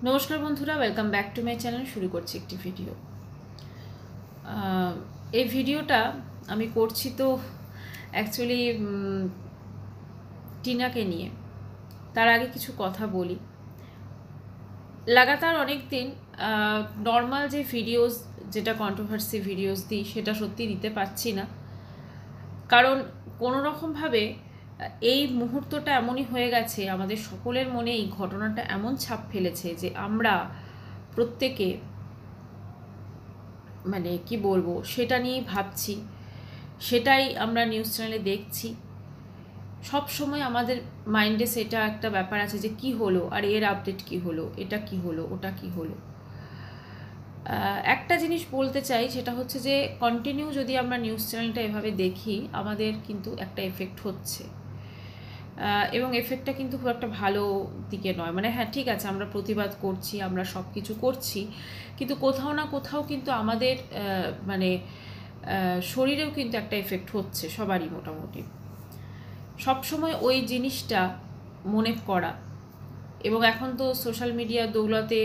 নমস্কার বন্ধুরা, welcome back to my channel. শুরু করছি একটি ভিডিও। এই ভিডিওটা আমি করছি তো অ্যাকচুয়ালি টিনাকে নিয়ে। তার আগে কিছু কথা বলি। লাগাতার অনেক দিন নর্মাল যে ভিডিওস, যেটা কন্ট্রোভার্সি ভিডিওস দিই, সেটা সত্যি দিতে পারছি না। কারণ কোনো রকমভাবে এই মুহূর্তটা এমনই হয়ে গেছে, আমাদের সকলের মনে এই ঘটনাটা এমন ছাপ ফেলেছে যে আমরা প্রত্যেকে মানে কি বলবো, সেটা নিয়েই ভাবছি, সেটাই আমরা নিউজ চ্যানেলে দেখছি। সব সময় আমাদের মাইন্ডে সেটা একটা ব্যাপার আছে যে কি হলো, আর এর আপডেট কি হলো, এটা কি হলো, ওটা কি হলো। একটা জিনিস বলতে চাই, সেটা হচ্ছে যে কন্টিনিউ যদি আমরা নিউজ চ্যানেলটা এভাবে দেখি, আমাদের কিন্তু একটা এফেক্ট হচ্ছে, এবং এফেক্টটা কিন্তু খুব একটা ভালো দিকে নয়। মানে হ্যাঁ, ঠিক আছে, আমরা প্রতিবাদ করছি, আমরা সব কিছু করছি, কিন্তু কোথাও না কোথাও কিন্তু আমাদের মানে শরীরেও কিন্তু একটা এফেক্ট হচ্ছে সবারই মোটামুটি। সবসময় ওই জিনিসটা মনে করা, এবং এখন তো সোশ্যাল মিডিয়ার দৌলতে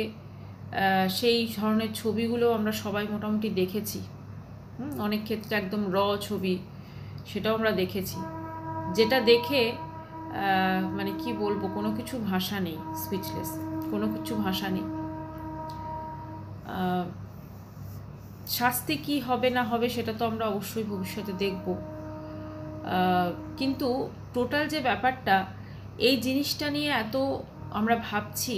সেই ধরনের ছবিগুলো আমরা সবাই মোটামুটি দেখেছি। অনেক ক্ষেত্রে একদম ছবি, সেটাও আমরা দেখেছি, যেটা দেখে মানে কি বলবো, কোনো কিছু ভাষা নেই, স্পিচলেস, কোনো কিছু ভাষা নেই। শাস্তি কি হবে না হবে সেটা তো আমরা অবশ্যই ভবিষ্যতে দেখব, কিন্তু টোটাল যে ব্যাপারটা, এই জিনিসটা নিয়ে এত আমরা ভাবছি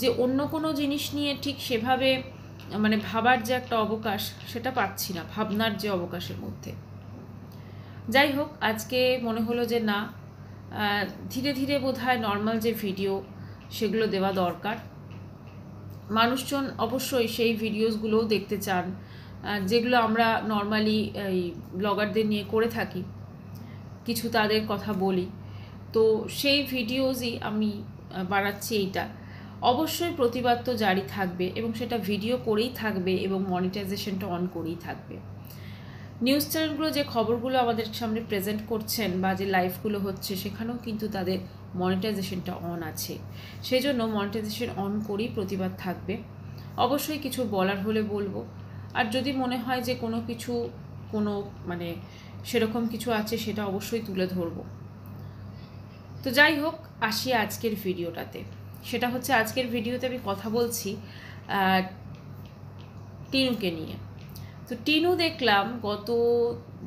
যে অন্য কোনো জিনিস নিয়ে ঠিক সেভাবে মানে ভাবার যে একটা অবকাশ, সেটা পাচ্ছি না, ভাবনার যে অবকাশের মধ্যে। যাই হোক, আজকে মনে হলো যে না, ধীরে ধীরে বোধহয় নর্মাল যে ভিডিও, সেগুলো দেওয়া দরকার। মানুষজন অবশ্যই সেই ভিডিওসগুলোও দেখতে চান, যেগুলো আমরা নর্মালি এই ব্লগারদের নিয়ে করে থাকি, কিছু তাদের কথা বলি। তো সেই ভিডিওসই আমি বানাচ্ছি। এইটা অবশ্যই প্রতিবাদ তো জারি থাকবে, এবং সেটা ভিডিও করেই থাকবে, এবং মনিটাইজেশনটা অন করেই থাকবে। নিউজ চ্যানেলগুলো যে খবরগুলো আমাদের সামনে প্রেজেন্ট করছেন, বা যে লাইভগুলো হচ্ছে, সেখানেও কিন্তু তাদের মনিটাইজেশনটা অন আছে। সেই জন্য মনিটাইজেশন অন করেই প্রতিবাদ থাকবে। অবশ্যই কিছু বলার হলে বলবো, আর যদি মনে হয় যে কোনো কিছু, কোনো মানে সেরকম কিছু আছে, সেটা অবশ্যই তুলে ধরবো। তো যাই হোক, আসি আজকের ভিডিওটাতে। সেটা হচ্ছে, আজকের ভিডিওতে আমি কথা বলছি টিনুকে নিয়ে। তো টিনু দেখলাম গত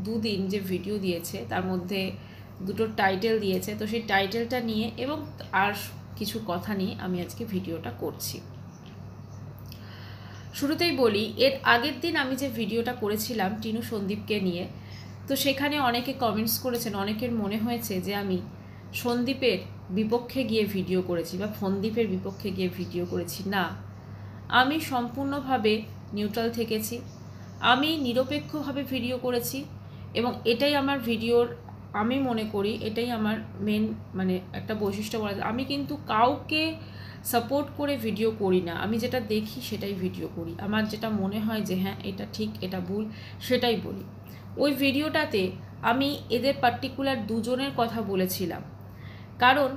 দুদিন যে ভিডিও দিয়েছে, তার মধ্যে দুটো টাইটেল দিয়েছে। তো সেই টাইটেলটা নিয়ে এবং আর কিছু কথা নিয়ে আমি আজকে ভিডিওটা করছি। শুরুতেই বলি, এর আগের দিন আমি যে ভিডিওটা করেছিলাম টিনু সন্দীপকে নিয়ে, তো সেখানে অনেকে কমেন্টস করেছেন, অনেকের মনে হয়েছে যে আমি সন্দীপের বিপক্ষে গিয়ে ভিডিও করেছি, বা ফন্দীপের বিপক্ষে গিয়ে ভিডিও করেছি। না, আমি সম্পূর্ণভাবে নিউট্রাল থেকেছি, আমি নিরপেক্ষভাবে ভিডিও করেছি, এবং এটাই আমার ভিডিওর, আমি মনে করি এটাই আমার মেন মানে একটা বৈশিষ্ট্য বলা যায়। আমি কিন্তু কাউকে সাপোর্ট করে ভিডিও করি না, আমি যেটা দেখি সেটাই ভিডিও করি, আমার যেটা মনে হয় যে হ্যাঁ এটা ঠিক, এটা ভুল, সেটাই বলি। ওই ভিডিওটাতে আমি এদের পার্টিকুলার দুজনের কথা বলেছিলাম, কারণ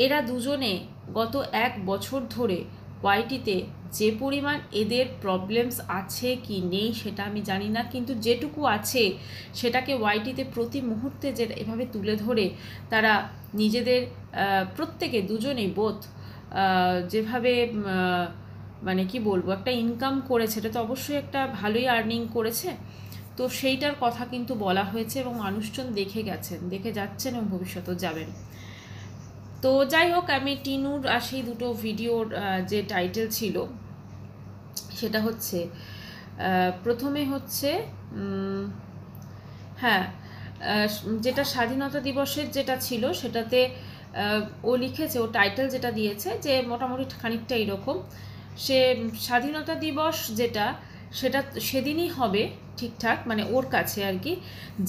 এরা দুজনে গত 1 বছর ধরে ওয়াইটিতে যে পরিমাণ এদের প্রবলেমস আছে কি নেই সেটা আমি জানি না, কিন্তু যেটুকু আছে সেটাকে ওয়াইটিতে প্রতি মুহূর্তে যে এভাবে তুলে ধরে তারা নিজেদের প্রত্যেকে দুজনেই বোধ যেভাবে মানে কি বলবো, একটা ইনকাম করেছে, এটা তো অবশ্যই একটা ভালোই আর্নিং করেছে। তো সেইটার কথা কিন্তু বলা হয়েছে, এবং মানুষজন দেখে গেছেন, দেখে যাচ্ছেন, এবং ভবিষ্যতেও যাবেন। তো যাই হোক, আমি টিনুর আর সেই দুটো ভিডিওর যে টাইটেল ছিল, সেটা হচ্ছে প্রথমে হচ্ছে হ্যাঁ, যেটা স্বাধীনতা দিবসের যেটা ছিল, সেটাতে ও লিখেছে, ও টাইটেল যেটা দিয়েছে যে মোটামুটি খানিকটা এরকম, সে স্বাধীনতা দিবস যেটা, সেটা সেদিনই হবে ঠিকঠাক, মানে ওর কাছে আর কি,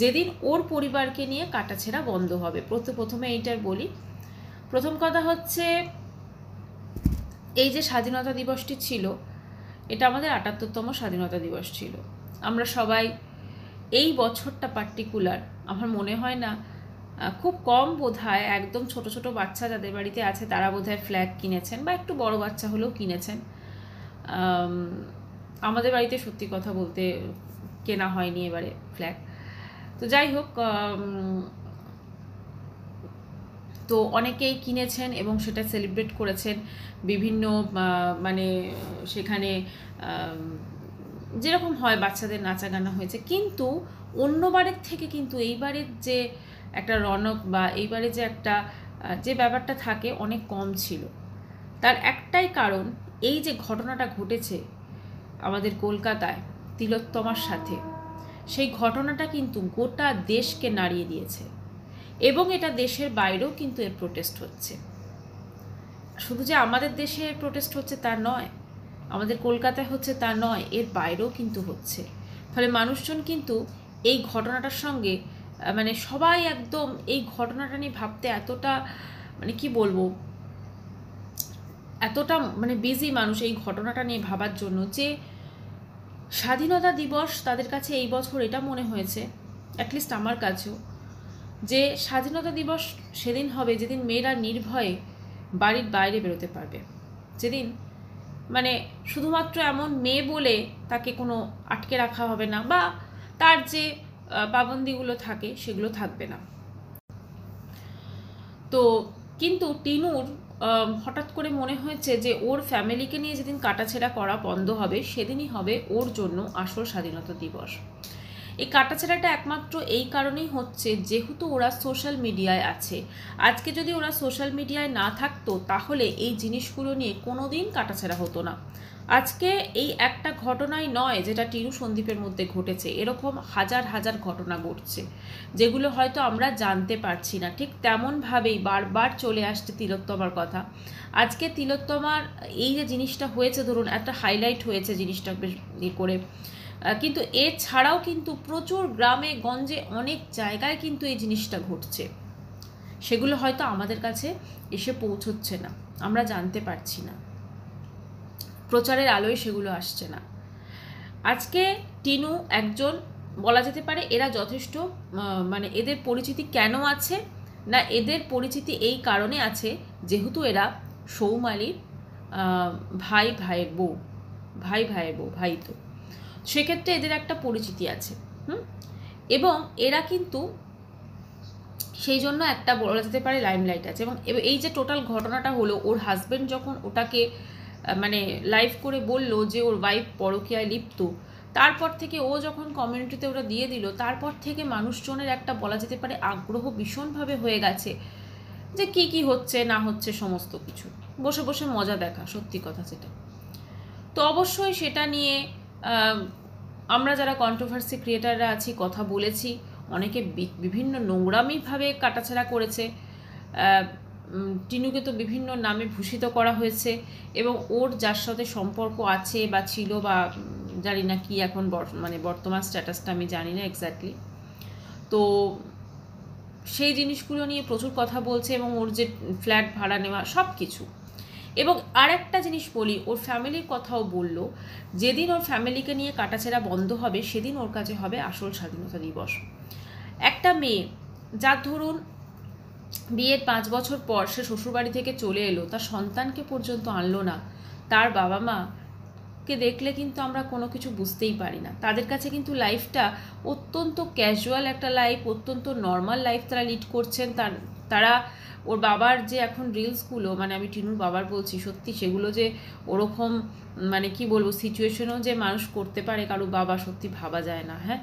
যেদিন ওর পরিবারকে নিয়ে কাটাছেঁড়া বন্ধ হবে। প্রথমে এইটার বলি। প্রথম কথা হচ্ছে, এই যে স্বাধীনতা দিবসটি ছিল, এটা আমাদের ৭৮তম স্বাধীনতা দিবস ছিল। আমরা সবাই এই বছরটা পার্টিকুলার, আমার মনে হয় না খুব কম বোধহয় একদম ছোট ছোট বাচ্চা যাদের বাড়িতে আছে তারা বোধহয় ফ্ল্যাগ কিনেছেন, বা একটু বড় বাচ্চা হলেও কিনেছেন। আমাদের বাড়িতে সত্যি কথা বলতে কেনা হয়নি এবারে ফ্ল্যাগ। তো যাই হোক, তো অনেকেই কিনেছেন এবং সেটা সেলিব্রেট করেছেন বিভিন্ন মানে সেখানে যেরকম হয় বাচ্চাদের নাচা গানা হয়েছে, কিন্তু অন্যবারের থেকে কিন্তু এইবারের যে একটা রনক বা এইবারে যে একটা যে ব্যাপারটা থাকে অনেক কম ছিল। তার একটাই কারণ, এই যে ঘটনাটা ঘটেছে আমাদের কলকাতায় তিলোত্তমার সাথে, সেই ঘটনাটা কিন্তু গোটা দেশকে নাড়িয়ে দিয়েছে এবং এটা দেশের বাইরেও কিন্তু এর প্রোটেস্ট হচ্ছে। শুধু যে আমাদের দেশে এর প্রোটেস্ট হচ্ছে তা নয়, আমাদের কলকাতায় হচ্ছে তা নয়, এর বাইরেও কিন্তু হচ্ছে। ফলে মানুষজন কিন্তু এই ঘটনাটার সঙ্গে মানে সবাই একদম এই ঘটনাটা নিয়ে ভাবতে এতটা মানে কি বলবো, এতটা মানে বিজি মানুষ এই ঘটনাটা নিয়ে ভাবার জন্য, যে স্বাধীনতা দিবস তাদের কাছে এই বছর এটা মনে হয়েছে, অ্যাটলিস্ট আমার কাছেও, যে স্বাধীনতা দিবস সেদিন হবে যেদিন মেয়েরা নির্ভয়ে বাড়ির বাইরে বেরোতে পারবে, যেদিন মানে শুধুমাত্র এমন মেয়ে বলে তাকে কোনো আটকে রাখা হবে না, বা তার যে পাবন্দিগুলো থাকে সেগুলো থাকবে না। তো কিন্তু টিনুর হঠাৎ করে মনে হয়েছে যে ওর ফ্যামিলিকে নিয়ে যেদিন কাটাছেঁড়া করা বন্ধ হবে সেদিনই হবে ওর জন্য আসল স্বাধীনতা দিবস। এই কাটাছেঁড়াটা একমাত্র এই কারণেই হচ্ছে যেহেতু ওরা সোশ্যাল মিডিয়ায় আছে। আজকে যদি ওরা সোশ্যাল মিডিয়ায় না থাকতো তাহলে এই জিনিসগুলো নিয়ে কোনোদিন কাটাছেঁড়া হতো না। আজকে এই একটা ঘটনাই নয় যেটা টিনু সন্দীপের মধ্যে ঘটেছে, এরকম হাজার হাজার ঘটনা ঘটছে যেগুলো হয়তো আমরা জানতে পারছি না। ঠিক তেমনভাবেই বারবার চলে আসছে তিলোত্তমার কথা। আজকে তিলোত্তমার এই যে জিনিসটা হয়েছে, ধরুন একটা হাইলাইট হয়েছে জিনিসটা বেশ করে, কিন্তু এছাড়াও কিন্তু প্রচুর গ্রামে গঞ্জে অনেক জায়গায় কিন্তু এই জিনিসটা ঘটছে, সেগুলো হয়তো আমাদের কাছে এসে পৌঁছচ্ছে না, আমরা জানতে পারছি না, প্রচারের আলোয় সেগুলো আসছে না। আজকে টিনু একজন, বলা যেতে পারে এরা যথেষ্ট মানে এদের পরিচিতি কেন আছে না, এদের পরিচিতি এই কারণে আছে যেহেতু এরা সৌমালির ভাইয়ের বউ, ভাই তো সেক্ষেত্রে এদের একটা পরিচিতি আছে। এবং এরা কিন্তু সেই জন্য একটা বলা যেতে পারে লাইমলাইট আছে। এবং এই যে টোটাল ঘটনাটা হলো, ওর হাজব্যান্ড যখন ওটাকে মানে লাইভ করে বলল যে ওর ওয়াইফ পরকীয়ায় লিপ্ত, তারপর থেকে ও যখন কমিউনিটিতে ওটা দিয়ে দিল, তারপর থেকে মানুষজনের একটা বলা যেতে পারে আগ্রহ ভীষণভাবে হয়ে গেছে যে কি কি হচ্ছে না হচ্ছে সমস্ত কিছু বসে বসে মজা দেখা, সত্যি কথা যেটা। তো অবশ্যই সেটা নিয়ে আমরা যারা কন্ট্রোভার্সি ক্রিয়েটাররা আছি কথা বলেছি, অনেকে বিভিন্ন নোংরামিভাবে কাটাছেঁড়া করেছে, টিনুকে তো বিভিন্ন নামে ভূষিত করা হয়েছে, এবং ওর যার সাথে সম্পর্ক আছে বা ছিল বা জানি না কি এখন মানে বর্তমান স্ট্যাটাসটা আমি জানি না এক্স্যাক্টলি, তো সেই জিনিসগুলো নিয়ে প্রচুর কথা বলছে, এবং ওর যে ফ্ল্যাট ভাড়া নেওয়া সব কিছু। এবং আর একটা জিনিস বলি, ওর ফ্যামিলির কথাও বললো, যেদিন ওর ফ্যামিলিকে নিয়ে কাটাছেঁড়া বন্ধ হবে সেদিন ওর কাছে হবে আসল স্বাধীনতা দিবস। একটা মেয়ে যার ধরুন বিয়ের 5 বছর পর সে শ্বশুরবাড়ি থেকে চলে এলো, তার সন্তানকে পর্যন্ত আনলো না, তার বাবা মাকে দেখলে কিন্তু আমরা কোনো কিছু বুঝতেই পারি না। তাদের কাছে কিন্তু লাইফটা অত্যন্ত ক্যাজুয়াল একটা লাইফ, অত্যন্ত নর্মাল লাইফ তারা লিড করছেন। তারা ওর বাবার যে এখন রিলসগুলো, মানে আমি টিনুর বাবার বলছি, সত্যি সেগুলো যে ওরকম মানে কি বলবো সিচুয়েশনও যে মানুষ করতে পারে কারো বাবা, সত্যি ভাবা যায় না। হ্যাঁ,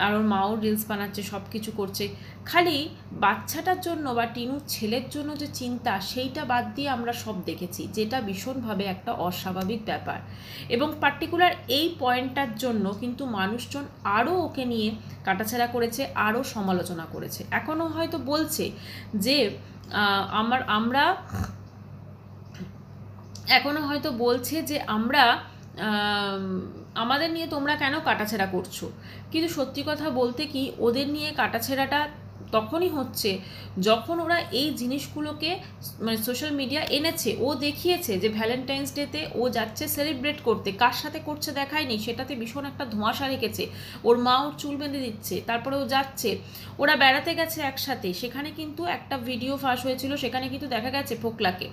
আর ওর মাও রিলস বানাচ্ছে, সব কিছু করছে, খালি বাচ্চাটার জন্য বা টিনুর ছেলের জন্য যে চিন্তা সেইটা বাদ দিয়ে আমরা সব দেখেছি, যেটা ভীষণভাবে একটা অস্বাভাবিক ব্যাপার। এবং পার্টিকুলার এই পয়েন্টটার জন্য কিন্তু মানুষজন আরও ওকে নিয়ে কাটাছেঁড়া করেছে, আরও সমালোচনা করেছে, এখনও হয়তো বলছে যে আমরা এখনও হয়তো বলছে যে আমরা আমাদের নিয়ে তোমরা কেন কাটাছেঁড়া করছো। কিন্তু সত্যি কথা বলতে কি, ওদের নিয়ে কাটাছেঁড়াটা তখনই হচ্ছে যখন ওরা এই জিনিসগুলোকে মানে সোশ্যাল মিডিয়া এনেছে। ও দেখিয়েছে যে ভ্যালেন্টাইন্স ডেতে ও যাচ্ছে সেলিব্রেট করতে, কার সাথে করছে দেখায়নি, সেটাতে ভীষণ একটা ধোঁয়াশা রেখেছে। ওর মা ওর চুল বেঁধে দিচ্ছে, তারপরে ও যাচ্ছে, ওরা বেড়াতে গেছে একসাথে, সেখানে কিন্তু একটা ভিডিও ফাঁস হয়েছিল, সেখানে কিন্তু দেখা গেছে ফোকলাকে।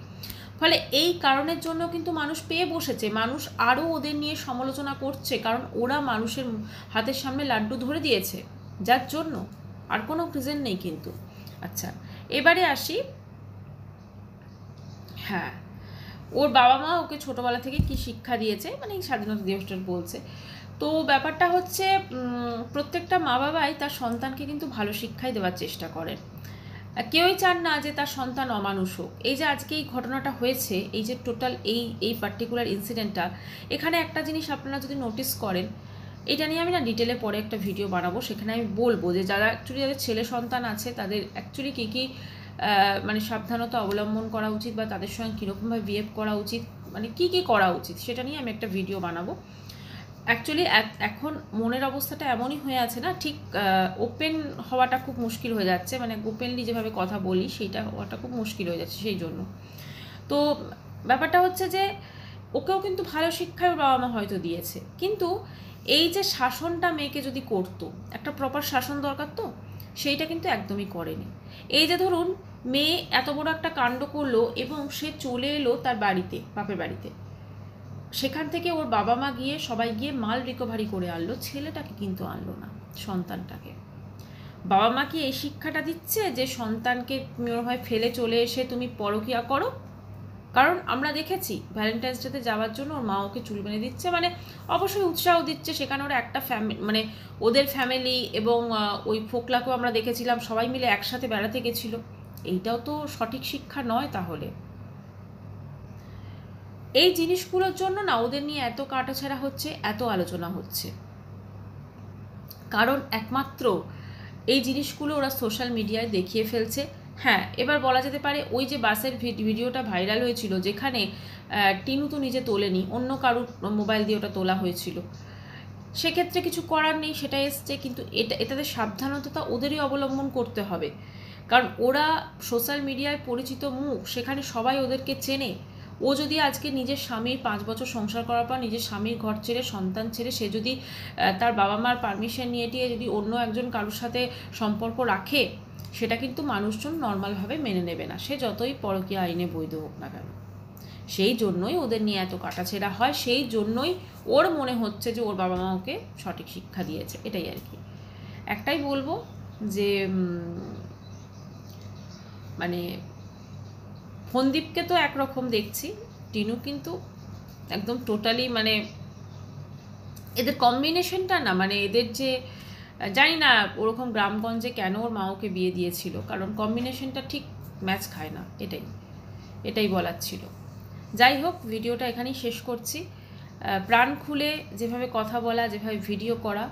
ফলে এই কারণের জন্য কিন্তু মানুষ পেয়ে বসেছে, মানুষ আরও ওদের নিয়ে সমালোচনা করছে, কারণ ওরা মানুষের হাতের সামনে লাড্ডু ধরে দিয়েছে, যার জন্য আর কোনো রিজন নেই কিন্তু। আচ্ছা, এবারে আসি, হ্যাঁ, ওর বাবা মা ওকে ছোটোবেলা থেকে কি শিক্ষা দিয়েছে, মানে এই স্বাধীনতা দিবসটা বলছে। তো ব্যাপারটা হচ্ছে প্রত্যেকটা মা বাবাই তার সন্তানকে কিন্তু ভালো শিক্ষাই দেওয়ার চেষ্টা করেন। কেউই চান না যে তার সন্তান অমানুষ হোক। এই যে আজকে এই ঘটনাটা হয়েছে, এই যে টোটাল এই পার্টিকুলার ইনসিডেন্টটা, এখানে একটা জিনিস আপনারা যদি নোটিস করেন, এটা নিয়ে আমি না ডিটেলে পরে একটা ভিডিও বানাবো, সেখানে আমি বলবো যে যারা অ্যাকচুয়ালি যাদের ছেলে সন্তান আছে তাদের অ্যাকচুয়ালি কী কী মানে সাবধানতা অবলম্বন করা উচিত, বা তাদের সঙ্গে কীরকমভাবে বিহেভ করা উচিত, মানে কী কী করা উচিত, সেটা নিয়ে আমি একটা ভিডিও বানাবো। অ্যাকচুয়ালি এখন মনের অবস্থাটা এমনই হয়ে আছে না, ঠিক ওপেন হওয়াটা খুব মুশকিল হয়ে যাচ্ছে, মানে ওপেনলি যেভাবে কথা বলি সেইটা হওয়াটা খুব মুশকিল হয়ে যাচ্ছে, সেই জন্য। তো ব্যাপারটা হচ্ছে যে ওকেও কিন্তু ভালো শিক্ষায় ওর বাবা মা হয়তো দিয়েছে, কিন্তু এই যে শাসনটা মেয়েকে যদি করতো, একটা প্রপার শাসন দরকার, তো সেইটা কিন্তু একদমই করেনি। এই যে ধরুন মেয়ে এত বড় একটা কাণ্ড করলো এবং সে চলে এলো তার বাড়িতে, বাপের বাড়িতে, সেখান থেকে ওর বাবা মা গিয়ে সবাই গিয়ে মাল রিকভারি করে আনলো, ছেলেটাকে কিন্তু আনলো না, সন্তানটাকে। বাবা মা কি এই শিক্ষাটা দিচ্ছে যে সন্তানকে তুমি ওর হয় ফেলে চলে এসে তুমি পরকিয়া করো? কারণ আমরা দেখেছি ভ্যালেন্টাইন্স ডেতে যাওয়ার জন্য ওর মা ওকে চুল বেঁধে দিচ্ছে, মানে অবশ্যই উৎসাহ দিচ্ছে, সেখানে ওরা একটা ফ্যামিলি, মানে ওদের ফ্যামিলি এবং ওই ফোকলাকেও আমরা দেখেছিলাম সবাই মিলে একসাথে বেড়াতে গেছিলো। এইটাও তো সঠিক শিক্ষা নয় তাহলে। এই জিনিসগুলোর জন্য না ওদের নিয়ে এত কাটাছেঁড়া হচ্ছে, এত আলোচনা হচ্ছে, কারণ একমাত্র এই জিনিসগুলো ওরা সোশ্যাল মিডিয়ায় দেখিয়ে ফেলছে। হ্যাঁ, এবার বলা যেতে পারে ওই যে বাসের ভিডিওটা ভাইরাল হয়েছিল, যেখানে টিনু তো নিজে তোলেনি, অন্য কারুর মোবাইল দিয়ে ওটা তোলা হয়েছিল, সেক্ষেত্রে কিছু করার নেই, সেটা এসছে, কিন্তু এটাতে সাবধানতা ওদেরই অবলম্বন করতে হবে, কারণ ওরা সোশ্যাল মিডিয়ায় পরিচিত মুখ, সেখানে সবাই ওদেরকে চেনে। ও যদি আজকে নিজের স্বামীর 5 বছর সংসার করার পর নিজের স্বামীর ঘর ছেড়ে, সন্তান ছেড়ে, সে যদি তার বাবা মার পারমিশন নিয়ে টিয়ে যদি অন্য একজন কারোর সাথে সম্পর্ক রাখে, সেটা কিন্তু মানুষজন নর্মালভাবে মেনে নেবে না, সে যতই পরকীয়া আইনে বৈধ হোক না কেন। সেই জন্যই ওদের নিয়ে এত কাটাছেঁড়া হয়, সেই জন্যই ওর মনে হচ্ছে যে ওর বাবা মা ওকে সঠিক শিক্ষা দিয়েছে, এটাই আর কি। একটাই বলবো যে মানে ফন্দীপকে তো একরকম দেখছি, টিনু কিন্তু একদম টোটালি, মানে এদের কম্বিনেশনটা না, মানে এদের যে জানি না ওরকম গ্রামগঞ্জে কেন ওর মা ওকে বিয়ে দিয়েছিল, কারণ কম্বিনেশনটা ঠিক ম্যাচ খায় না, এটাই বলার ছিল। যাই হোক, ভিডিওটা এখানেই শেষ করছি। প্রাণ খুলে যেভাবে কথা বলা, যেভাবে ভিডিও করা,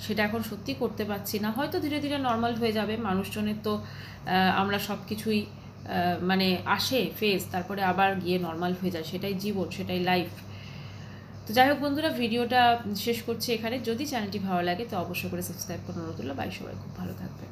সেটা এখন সত্যি করতে পারছি না, হয়তো ধীরে ধীরে নর্মাল হয়ে যাবে। মানুষজনের তো আমরা সব কিছুই মানে আসে ফেস, তারপরে আবার গিয়ে নর্মাল হয়ে যায়, সেটাই জীবন, সেটাই লাইফ। তো যাই হোক বন্ধুরা, ভিডিওটা শেষ করছি এখানে। যদি চ্যানেলটি ভালো লাগে তো অবশ্যই করে সাবস্ক্রাইব করে অনুরোধ রইল। বাই, সবাই খুব ভালো থাকবে।